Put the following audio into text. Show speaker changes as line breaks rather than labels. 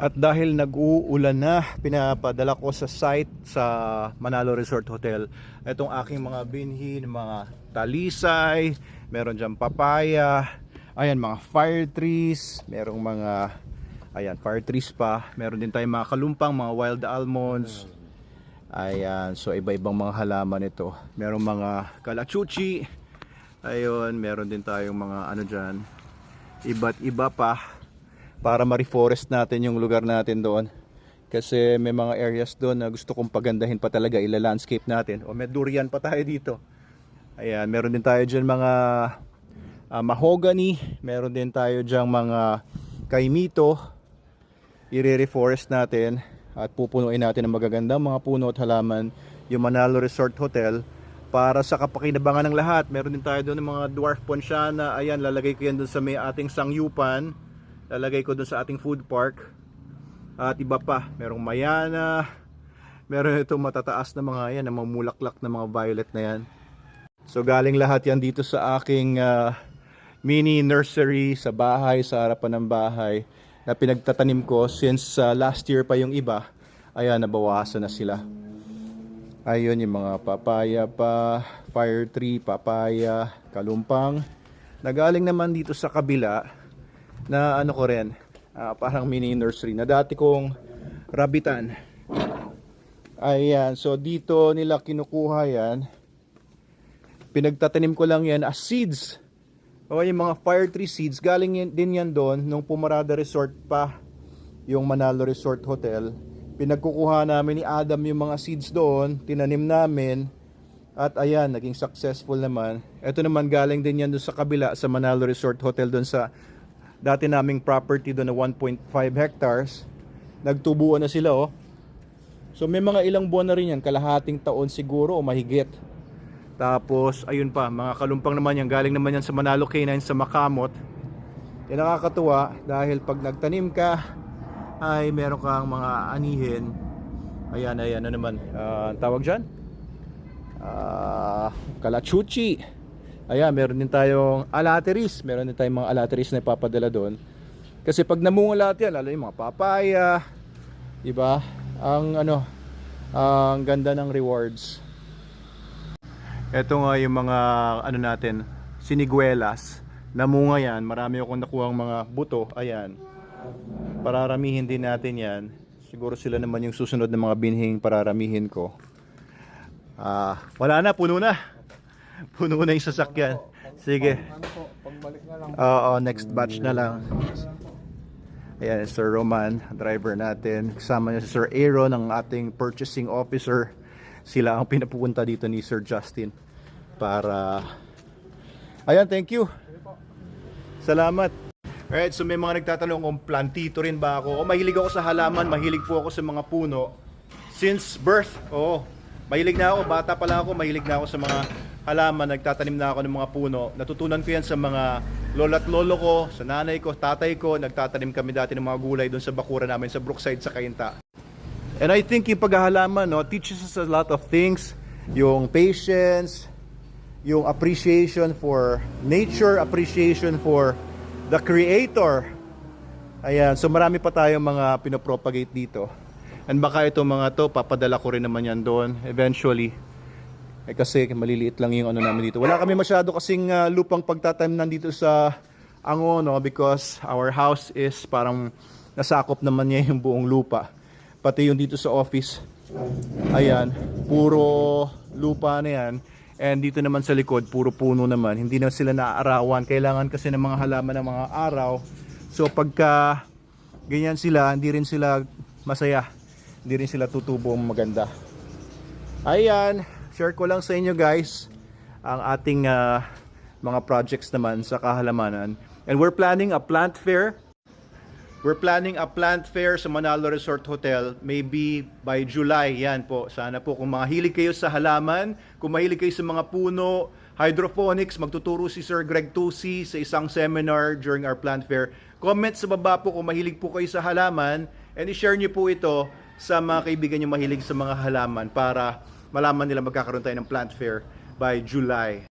At dahil nag-uulan na, pinapadala ko sa site sa Manalo Resort Hotel itong aking mga binhi, mga talisay, meron dyan papaya, ayan mga fire trees, merong mga ayan fire trees pa, meron din tayong mga kalumpang, mga wild almonds. Ayan, so iba-ibang mga halaman ito. Merong mga kalachuchi. Ayun, meron din tayong mga ano dyan, iba't iba pa, para ma-reforest natin yung lugar natin doon. Kasi may mga areas doon na gusto kong pagandahin pa talaga, ila-landscape natin. O may durian pa tayo dito. Ayan, meron din tayo dyan mga mahogany. Meron din tayo dyan mga kaimito. I-reforest natin at pupunuin natin ng magagandang mga puno at halaman yung Manalo Resort Hotel para sa kapakinabangan ng lahat. Meron din tayo doon ng mga dwarf ponsiana. Ayan, lalagay ko yan doon sa may ating sangyupan. Lalagay ko doon sa ating food park. At iba pa, merong mayana, meron itong matataas na mga yan, na mamulaklak na mga violet na yan. So galing lahat yan dito sa aking mini nursery sa bahay, sa harapan ng bahay, na pinagtatanim ko since last year pa yung iba. Ayan, nabawasan na sila. Ayun yung mga papaya pa, fire tree, papaya, kalumpang. Nagaling naman dito sa kabila na ano ko rin, parang mini nursery na dati kong rabitan. Ayan, so dito nila kinukuha yan. Pinagtatanim ko lang yan as seeds. O yung mga fire tree seeds, galing din yan doon nung Pumarada Resort pa, yung Manalo Resort Hotel. Pinagkukuha namin ni Adam yung mga seeds doon, tinanim namin. At ayan, naging successful naman. Ito naman galing din yan doon sa kabila, sa Manalo Resort Hotel, doon sa dati naming property doon na 1.5 hectares. Nagtubuan na sila, oh. So may mga ilang buwan na rin yan, kalahating taon siguro o mahigit. Tapos ayun pa, mga kalumpang naman yan, galing naman yan sa Manalo Canine sa Makamot. Yan nakakatuwa dahil pag nagtanim ka ay meron kang mga anihin. Ayan, ayan, ano naman tawag dyan? Kalachuchi. Ayan, meron din tayong alateris. Meron din tayong mga alateris na ipapadala doon. Kasi pag namunga lahat yan, lalo yung mga papaya, diba? Ang ano, ang ganda ng rewards. Ito nga yung mga ano natin, siniguelas. Namunga yan, marami akong nakuhang mga buto. Ayan, pararamihin din natin yan. Siguro sila naman yung susunod na mga binhing pararamihin ko. Wala na, puno na. Puno na yung sasakyan. Sige.
Pagbalik na lang.
Oo, next batch na lang. Ayan, Sir Roman, driver natin. Kasama niya si Sir Aaron, ang ating purchasing officer. Sila ang pinapupunta dito ni Sir Justin para... Ayan, thank you. Salamat. Alright, so may mga nagtatanong kung plantito rin ba ako. O mahilig ako sa halaman, mahilig po ako sa mga puno. Since birth, mahilig na ako, bata pala ako, mahilig na ako sa mga halaman, nagtatanim na ako ng mga puno. Natutunan ko yan sa mga lola't lolo ko, sa nanay ko, tatay ko. Nagtatanim kami dati ng mga gulay doon sa bakura namin sa Brookside sa Cainta. And I think yung paghahalaman, teaches us a lot of things. Yung patience, yung appreciation for nature, appreciation for the creator. Ayan, so marami pa tayong mga pinopropagate dito. And baka itong mga to, papadala ko rin naman yan doon eventually. Kasi maliliit lang yung ano namin dito. Wala kami masyado kasing lupang pagtatanim nandito sa Angono because our house is parang nasakop naman niya yung buong lupa. Pati yung dito sa office. Ayan, puro lupa na yan. And dito naman sa likod, puro puno naman. Hindi na sila naaarawan. Kailangan kasi ng mga halaman ng mga araw. So pagka ganyan sila, hindi rin sila masaya. Hindi rin sila tutubong maganda. Ayan, share ko lang sa inyo guys ang ating mga projects naman sa kahalamanan. And we're planning a plant fair. We're planning a plant fair sa Manalo Resort Hotel maybe by July. Yan po. Sana po kung mahilig kayo sa halaman, kung mahilig kayo sa mga puno, hydroponics, magtuturo si Sir Greg Tusi sa isang seminar during our plant fair. Comment sa baba po kung mahilig po kayo sa halaman and i-share nyo po ito sa mga kaibigan nyo mahilig sa mga halaman para malaman nila magkakaroon tayo ng plant fair by July.